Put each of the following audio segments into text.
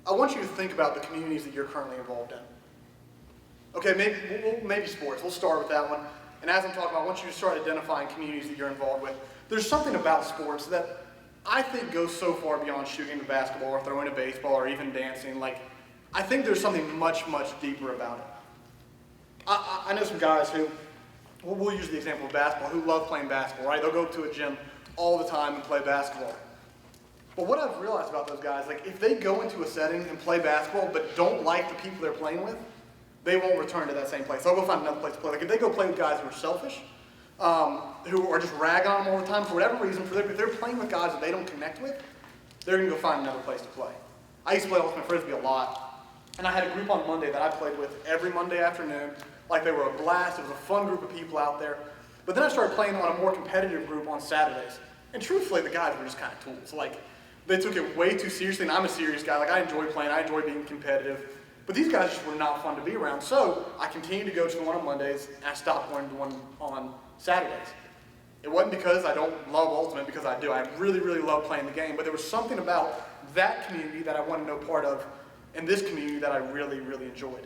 I want you to think about the communities that you're currently involved in. Okay, maybe sports. We'll start with that one. And as I'm talking about, I want you to start identifying communities that you're involved with. There's something about sports that I think goes so far beyond shooting a basketball or throwing a baseball or even dancing. Like, I think there's something much, much deeper about it. I know some guys who, we'll use the example of basketball, who love playing basketball, right? They'll go to a gym all the time and play basketball. But what I've realized about those guys, like if they go into a setting and play basketball but don't like the people they're playing with, they won't return to that same place. They'll go find another place to play. Like if they go play with guys who are selfish, who are just rag on them all the time for whatever reason, if they're playing with guys that they don't connect with, they're going to go find another place to play. I used to play ultimate frisbee a lot, and I had a group on Monday that I played with every Monday afternoon. Like they were a blast. It was a fun group of people out there. But then I started playing on a more competitive group on Saturdays. And truthfully, the guys were just kind of tools. Like they took it way too seriously, and I'm a serious guy. Like I enjoy playing. I enjoy being competitive. But these guys just were not fun to be around. So I continued to go to the one on Mondays, and I stopped going to the one on Saturdays. It wasn't because I don't love Ultimate, because I do. I really, really love playing the game. But there was something about that community that I wanted no part of, and this community that I really, really enjoyed.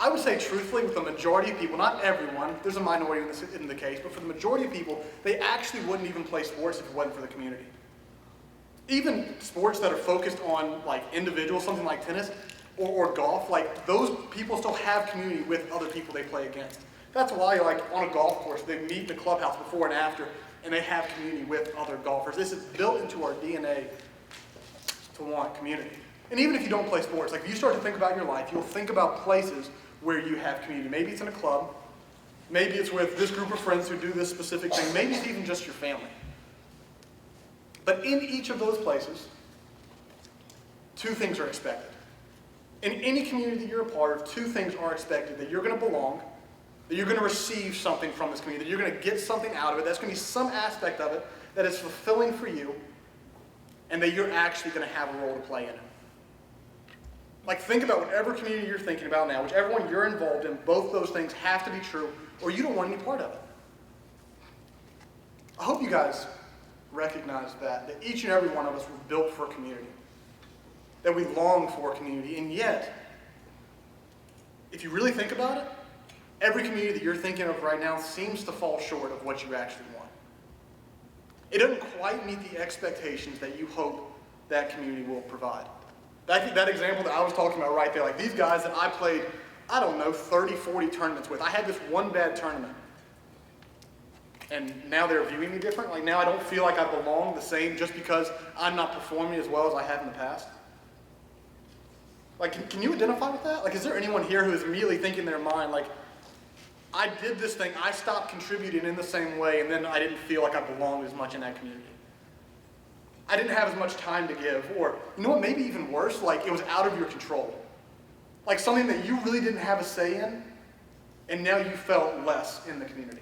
I would say truthfully, with the majority of people, not everyone, there's a minority in the case, but for the majority of people, they actually wouldn't even play sports if it wasn't for the community. Even sports that are focused on like individuals, something like tennis or golf, like those people still have community with other people they play against. That's why, like on a golf course, they meet in the clubhouse before and after, and they have community with other golfers. This is built into our DNA to want community. And even if you don't play sports, like if you start to think about your life, you'll think about places where you have community. Maybe it's in a club, maybe it's with this group of friends who do this specific thing, maybe it's even just your family. But in each of those places, two things are expected. In any community that you're a part of, two things are expected: that you're going to belong, that you're going to receive something from this community, that you're going to get something out of it, that's going to be some aspect of it that is fulfilling for you, and that you're actually going to have a role to play in it. Like think about whatever community you're thinking about now, whichever one you're involved in, both those things have to be true, or you don't want any part of it. I hope you guys recognize that each and every one of us were built for community, that we long for community, and yet, if you really think about it, every community that you're thinking of right now seems to fall short of what you actually want. It doesn't quite meet the expectations that you hope that community will provide. That example that I was talking about right there, like these guys that I played, I don't know, 30, 40 tournaments with. I had this one bad tournament. And now they're viewing me different. Like now I don't feel like I belong the same just because I'm not performing as well as I have in the past. Like, can you identify with that? Like, is there anyone here who is immediately thinking in their mind, like, I did this thing, I stopped contributing in the same way, and then I didn't feel like I belonged as much in that community? I didn't have as much time to give, or, you know what, maybe even worse, like it was out of your control. Like something that you really didn't have a say in, and now you felt less in the community.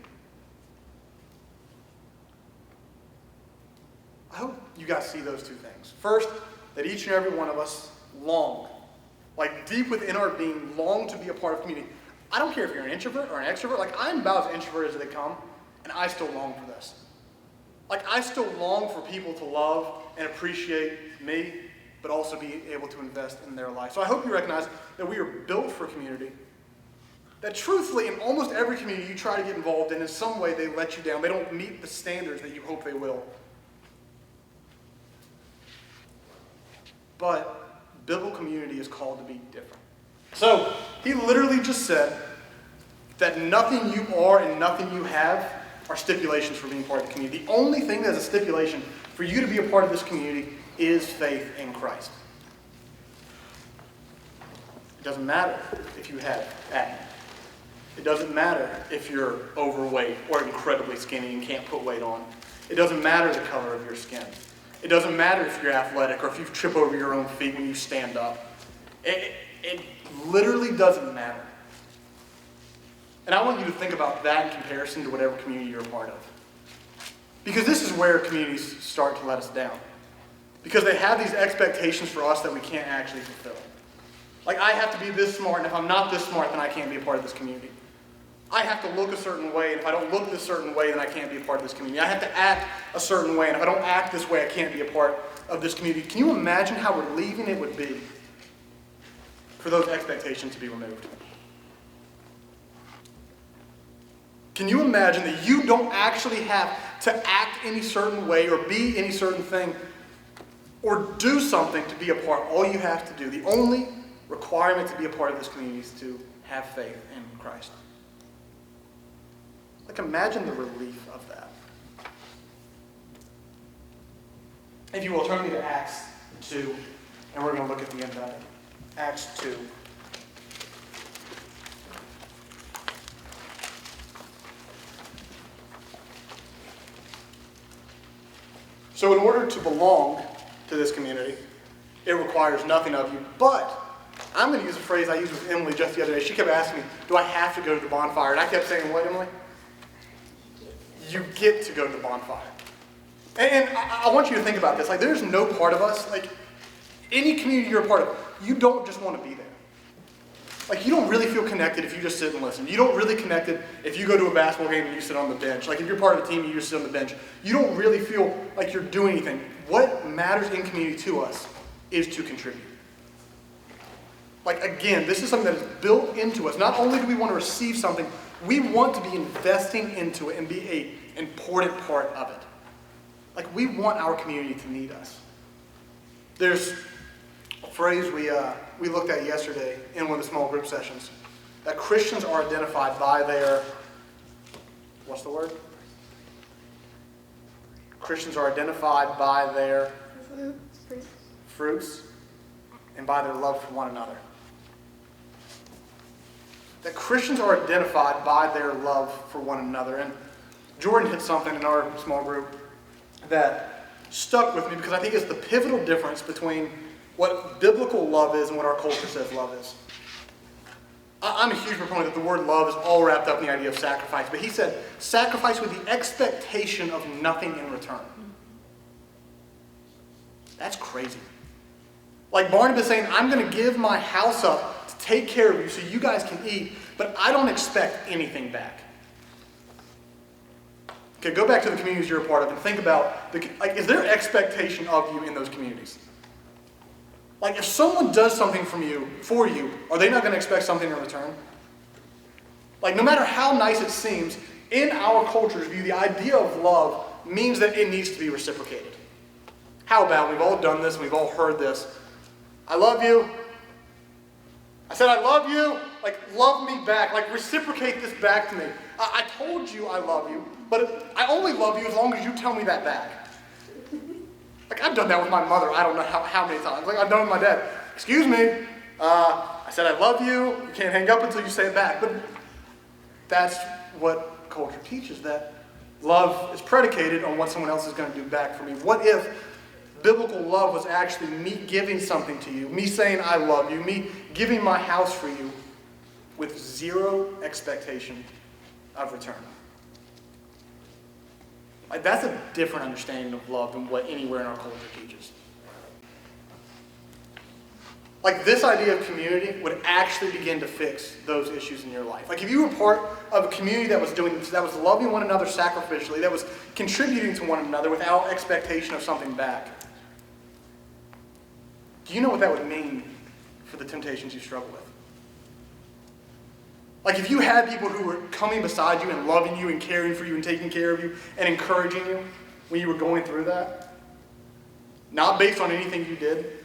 I hope you guys see those two things. First, that each and every one of us long, like deep within our being, long to be a part of community. I don't care if you're an introvert or an extrovert, like I'm about as introverted as they come, and I still long for this. Like I still long for people to love and appreciate me, but also be able to invest in their life. So I hope you recognize that we are built for community. That truthfully, in almost every community you try to get involved in some way they let you down. They don't meet the standards that you hope they will. But biblical community is called to be different. So he literally just said that nothing you are and nothing you have are stipulations for being part of the community. The only thing that is a stipulation for you to be a part of this community is faith in Christ. It doesn't matter if you have acne. It doesn't matter if you're overweight or incredibly skinny and can't put weight on. It doesn't matter the color of your skin. It doesn't matter if you're athletic or if you trip over your own feet when you stand up. It literally doesn't matter. And I want you to think about that in comparison to whatever community you're a part of. Because this is where communities start to let us down. Because they have these expectations for us that we can't actually fulfill. Like, I have to be this smart, and if I'm not this smart, then I can't be a part of this community. I have to look a certain way, and if I don't look this certain way, then I can't be a part of this community. I have to act a certain way, and if I don't act this way, I can't be a part of this community. Can you imagine how relieving it would be for those expectations to be removed. Can you imagine that you don't actually have to act any certain way or be any certain thing or do something to be a part? All you have to do, the only requirement to be a part of this community is to have faith in Christ. Like, imagine the relief of that. If you will, turn me to Acts 2, and we're going to look at the end of it. Acts 2. So in order to belong to this community, it requires nothing of you, but I'm going to use a phrase I used with Emily just the other day. She kept asking me, do I have to go to the bonfire? And I kept saying, what, Emily? You get to go to the bonfire. And I want you to think about this. Like, there's no part of us, like, any community you're a part of, you don't just want to be there. Like, you don't really feel connected if you just sit and listen. You don't really connected if you go to a basketball game and you sit on the bench. Like, if you're part of a team and you just sit on the bench, you don't really feel like you're doing anything. What matters in community to us is to contribute. Like, again, this is something that is built into us. Not only do we want to receive something, we want to be investing into it and be an important part of it. Like, we want our community to need us. There's a phrase we looked at yesterday in one of the small group sessions, that Christians are identified by their, what's the word? Christians are identified by their fruits and by their love for one another. That Christians are identified by their love for one another. And Jordan hit something in our small group that stuck with me because I think it's the pivotal difference between what biblical love is and what our culture says love is. I'm a huge proponent that the word love is all wrapped up in the idea of sacrifice, but he said sacrifice with the expectation of nothing in return. That's crazy. Like Barnabas saying, I'm going to give my house up to take care of you so you guys can eat, but I don't expect anything back. Okay, go back to the communities you're a part of and think about, is there expectation of you in those communities? Like, if someone does something for you, are they not going to expect something in return? Like, no matter how nice it seems, in our culture's view, the idea of love means that it needs to be reciprocated. How about, we've all done this, and we've all heard this, I love you. I said, I love you. Like, love me back. Like, reciprocate this back to me. I told you I love you, but I only love you as long as you tell me that back. Like, I've done that with my mother, I don't know how many times. Like, I've done it with my dad. Excuse me, I said I love you. You can't hang up until you say it back. But that's what culture teaches, that love is predicated on what someone else is going to do back for me. What if biblical love was actually me giving something to you, me saying I love you, me giving my house for you with zero expectation of return? Like, that's a different understanding of love than what anywhere in our culture teaches. Like, this idea of community would actually begin to fix those issues in your life. Like, if you were part of a community that was doing this, that was loving one another sacrificially, that was contributing to one another without expectation of something back, do you know what that would mean for the temptations you struggle with? Like, if you had people who were coming beside you and loving you and caring for you and taking care of you and encouraging you when you were going through that, not based on anything you did,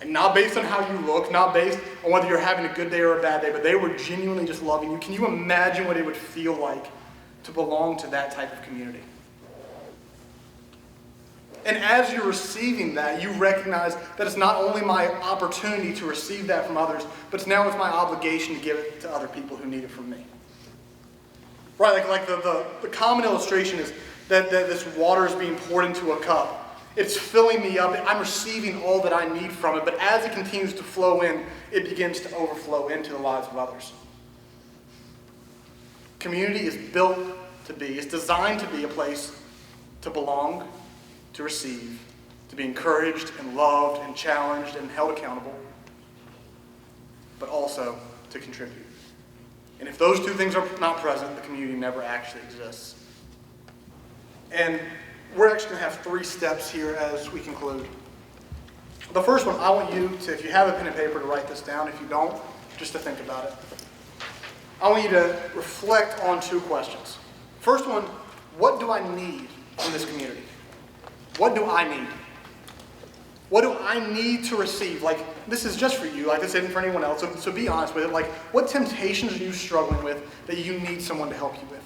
and not based on how you look, not based on whether you're having a good day or a bad day, but they were genuinely just loving you, can you imagine what it would feel like to belong to that type of community? And as you're receiving that, you recognize that it's not only my opportunity to receive that from others, but now it's my obligation to give it to other people who need it from me. Right, like the common illustration is that this water is being poured into a cup. It's filling me up. I'm receiving all that I need from it. But as it continues to flow in, it begins to overflow into the lives of others. Community is built to be, it's designed to be a place to belong, to receive, to be encouraged and loved and challenged and held accountable, but also to contribute. And if those two things are not present, the community never actually exists. And we're actually going to have 3 steps here as we conclude. The first one, I want you to, if you have a pen and paper, to write this down. If you don't, just to think about it. I want you to reflect on two questions. First one, what do I need from this community? What do I need? What do I need to receive? Like, this is just for you, like this isn't for anyone else, so be honest with it. Like, what temptations are you struggling with that you need someone to help you with?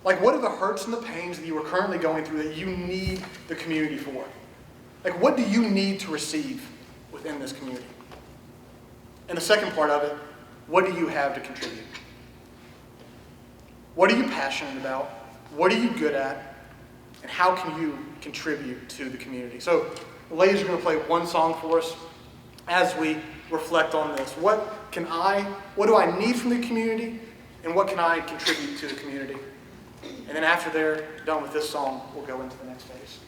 Like, what are the hurts and the pains that you are currently going through that you need the community for? Like, what do you need to receive within this community? And the second part of it, what do you have to contribute? What are you passionate about? What are you good at? And how can you contribute to the community? So the ladies are going to play one song for us as we reflect on this. What do I need from the community? And what can I contribute to the community? And then after they're done with this song, we'll go into the next phase.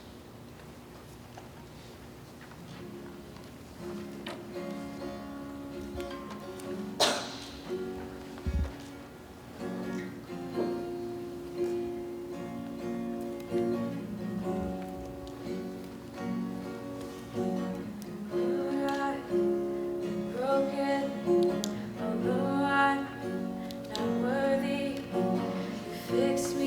Fix me.